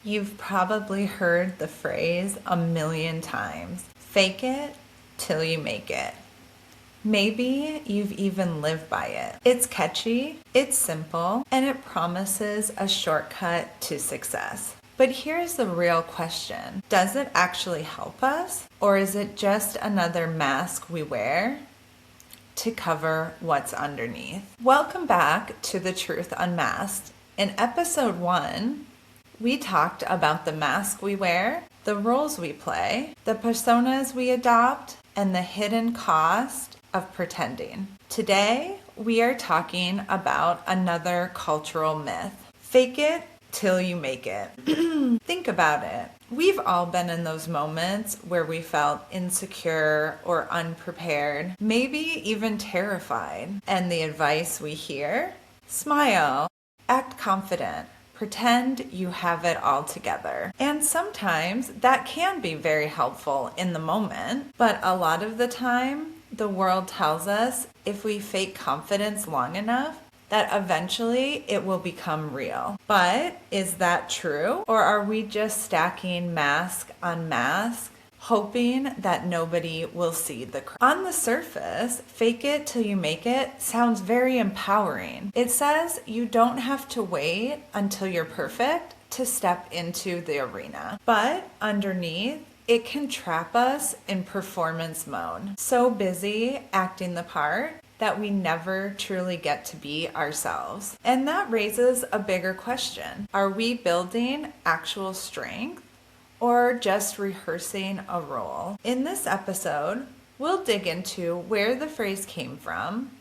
You've probably heard the phrase a million times. Fake it till you make it. Maybe you've even lived by it. It's catchy, it's simple, and it promises a shortcut to success. But here's the real question. Does it actually help us? Or is it just another mask we wear to cover what's underneath? Welcome back to the Truth Unmasked. In episode 1, we talked about the mask we wear, the roles we play, the personas we adopt, and the hidden cost of pretending. Today, we are talking about another cultural myth. Fake it till you make it. Think about it. We've all been in those moments where we felt insecure or unprepared, maybe even terrified. And the advice we hear? Smile, act confident, pretend you have it all together. And sometimes that can be very helpful in the moment, but a lot of the time, the world tells us if we fake confidence long enough, that eventually it will become real. But is that true? Or are we just stacking mask on mask, hoping that nobody will see the crack? On the surface, fake it till you make it sounds very empowering. It says you don't have to wait until you're perfect to step into the arena. But underneath, it can trap us in performance mode. So busy acting the part that we never truly get to be ourselves. And that raises a bigger question. Are we building actual strength or just rehearsing a role? In this episode, we'll dig into where the phrase came from,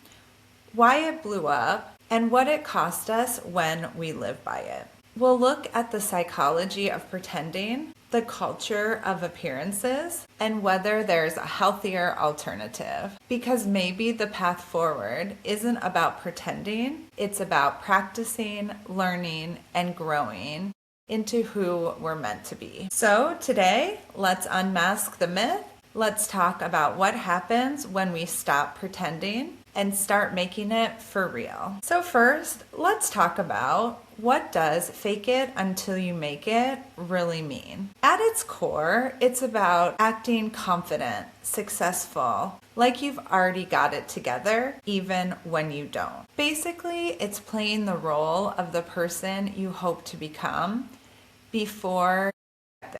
why it blew up, and what it cost us when we live by it. We'll look at the psychology of pretending, the culture of appearances, and whether there's a healthier alternative. Because maybe the path forward isn't about pretending, it's about practicing, learning, and growing into who we're meant to be. So today, let's unmask the myth. Let's talk about what happens when we stop pretending and start making it for real. So first, let's talk about what does fake it until you make it really mean? At its core, it's about acting confident, successful, like you've already got it together, even when you don't. Basically, it's playing the role of the person you hope to become before.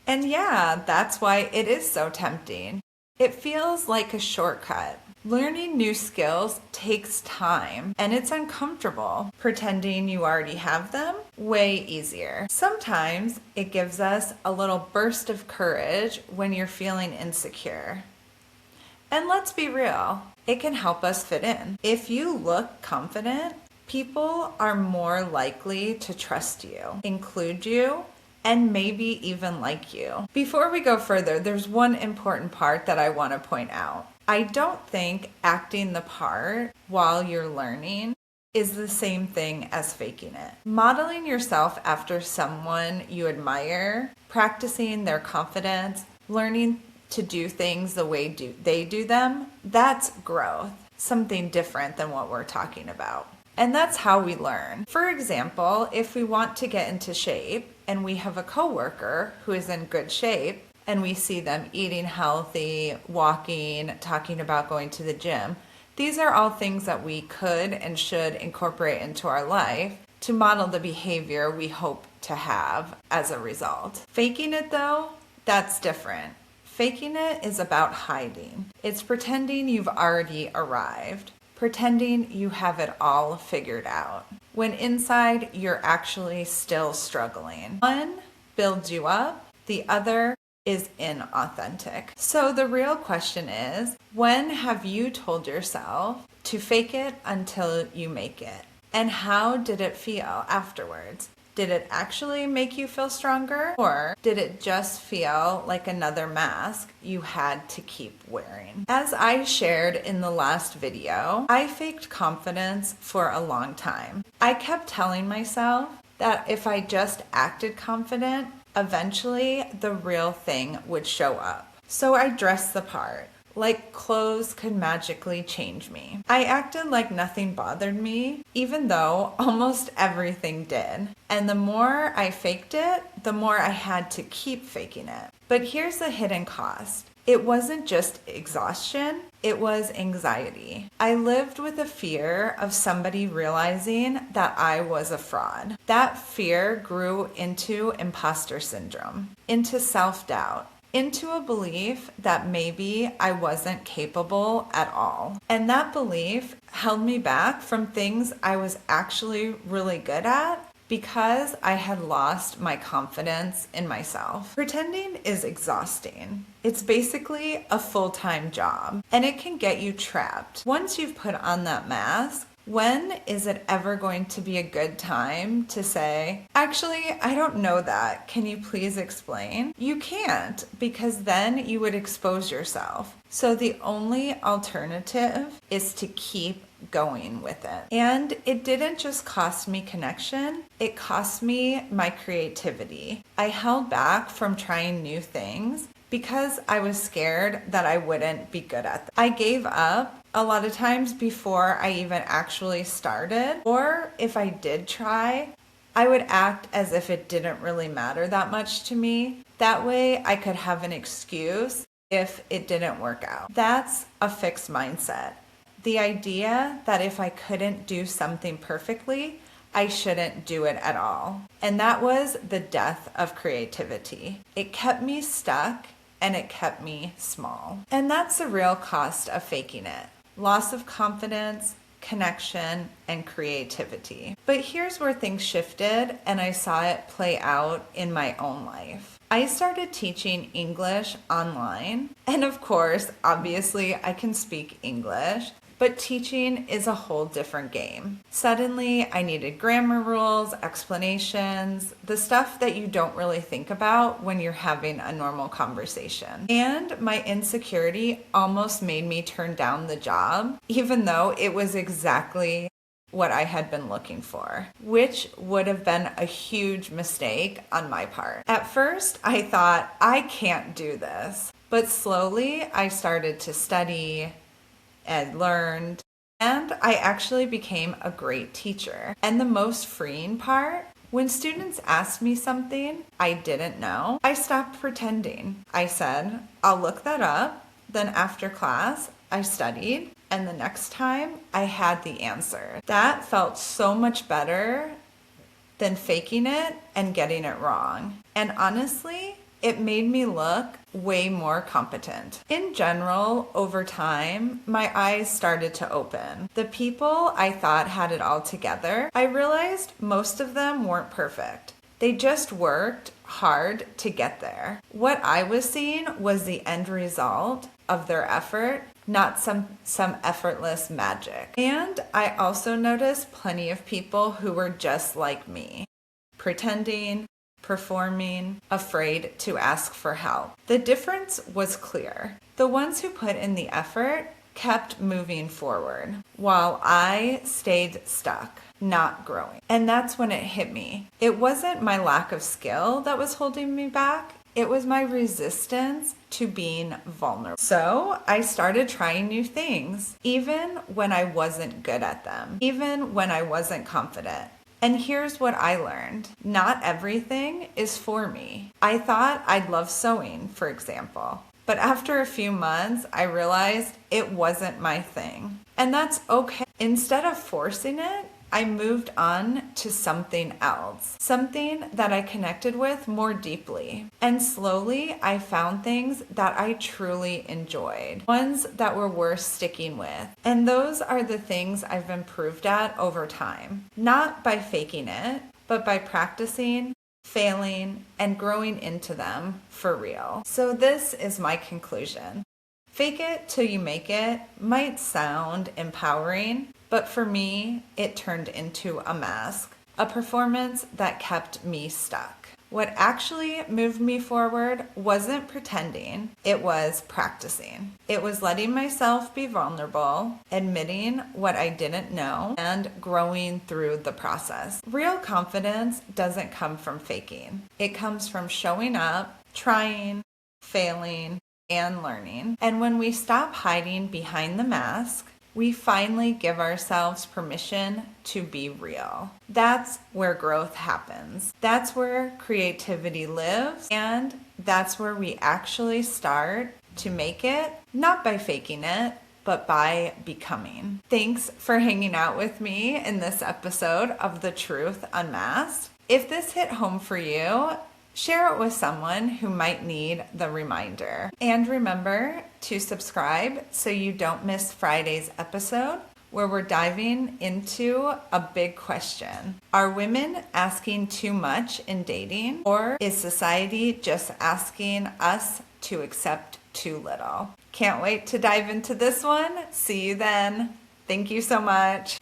And yeah, that's why it is so tempting. It feels like a shortcut. Learning new skills takes time and it's uncomfortable. Pretending you already have them, way easier. Sometimes it gives us a little burst of courage when you're feeling insecure. And let's be real, it can help us fit in. If you look confident, people are more likely to trust you, include you, and maybe even like you. Before we go further, there's one important part that I want to point out. I don't think acting the part while you're learning is the same thing as faking it. Modeling yourself after someone you admire, practicing their confidence, learning to do things the way they do them, that's growth, something different than what we're talking about. And that's how we learn. For example, if we want to get into shape and we have a coworker who is in good shape and we see them eating healthy, walking, talking about going to the gym, these are all things that we could and should incorporate into our life to model the behavior we hope to have as a result. Faking it though, that's different. Faking it is about hiding. It's pretending you've already arrived. Pretending you have it all figured out, when inside you're actually still struggling. One builds you up, the other is inauthentic. So the real question is, when have you told yourself to fake it until you make it? And how did it feel afterwards? Did it actually make you feel stronger? Or did it just feel like another mask you had to keep wearing? As I shared in the last video, I faked confidence for a long time. I kept telling myself that if I just acted confident, eventually the real thing would show up. So I dressed the part, like clothes could magically change me. I acted like nothing bothered me, even though almost everything did. And the more I faked it, the more I had to keep faking it. But here's the hidden cost. It wasn't just exhaustion, it was anxiety. I lived with a fear of somebody realizing that I was a fraud. That fear grew into imposter syndrome, into self-doubt, into a belief that maybe I wasn't capable at all. And that belief held me back from things I was actually really good at because I had lost my confidence in myself. Pretending is exhausting. It's basically a full-time job, and it can get you trapped. Once you've put on that mask, when is it ever going to be a good time to say, actually, I don't know that. Can you please explain? You can't, because then you would expose yourself. So the only alternative is to keep going with it. And it didn't just cost me connection, it cost me my creativity. I held back from trying new things because I was scared that I wouldn't be good at them. I gave up a lot of times before I even actually started, or if I did try, I would act as if it didn't really matter that much to me. That way I could have an excuse if it didn't work out. That's a fixed mindset. The idea that if I couldn't do something perfectly, I shouldn't do it at all. And that was the death of creativity. It kept me stuck and it kept me small. And that's the real cost of faking it. Loss of confidence, connection, and creativity. But here's where things shifted and I saw it play out in my own life. I started teaching English online. And of course, obviously, I can speak English. But teaching is a whole different game. Suddenly, I needed grammar rules, explanations, the stuff that you don't really think about when you're having a normal conversation. And my insecurity almost made me turn down the job, even though it was exactly what I had been looking for, which would have been a huge mistake on my part. At first, I thought, I can't do this. But slowly, I started to study and learned, and I actually became a great teacher. And the most freeing part, when students asked me something I didn't know, I stopped pretending. I said, I'll look that up. Then after class, I studied, and the next time I had the answer. That felt so much better than faking it and getting it wrong. And honestly, it made me look way more competent. In general, over time, my eyes started to open. The people I thought had it all together, I realized most of them weren't perfect. They just worked hard to get there. What I was seeing was the end result of their effort, not some effortless magic. And I also noticed plenty of people who were just like me, pretending, performing, afraid to ask for help. The difference was clear. The ones who put in the effort kept moving forward, while I stayed stuck, not growing. And that's when it hit me. It wasn't my lack of skill that was holding me back. It was my resistance to being vulnerable. So I started trying new things, even when I wasn't good at them, even when I wasn't confident. And here's what I learned. Not everything is for me. I thought I'd love sewing, for example. But after a few months, I realized it wasn't my thing. And that's okay. Instead of forcing it, I moved on to something else, something that I connected with more deeply. And slowly, I found things that I truly enjoyed, ones that were worth sticking with. And those are the things I've improved at over time, not by faking it, but by practicing, failing, and growing into them for real. So this is my conclusion. Fake it till you make it might sound empowering, but for me, it turned into a mask, a performance that kept me stuck. What actually moved me forward wasn't pretending, it was practicing. It was letting myself be vulnerable, admitting what I didn't know, and growing through the process. Real confidence doesn't come from faking. It comes from showing up, trying, failing, and learning. And when we stop hiding behind the mask, we finally give ourselves permission to be real. That's where growth happens. That's where creativity lives. And that's where we actually start to make it, not by faking it, but by becoming. Thanks for hanging out with me in this episode of The Truth Unmasked. If this hit home for you, share it with someone who might need the reminder. And remember to subscribe so you don't miss Friday's episode, where we're diving into a big question. Are women asking too much in dating, or is society just asking us to accept too little? Can't wait to dive into this one. See you then. Thank you so much.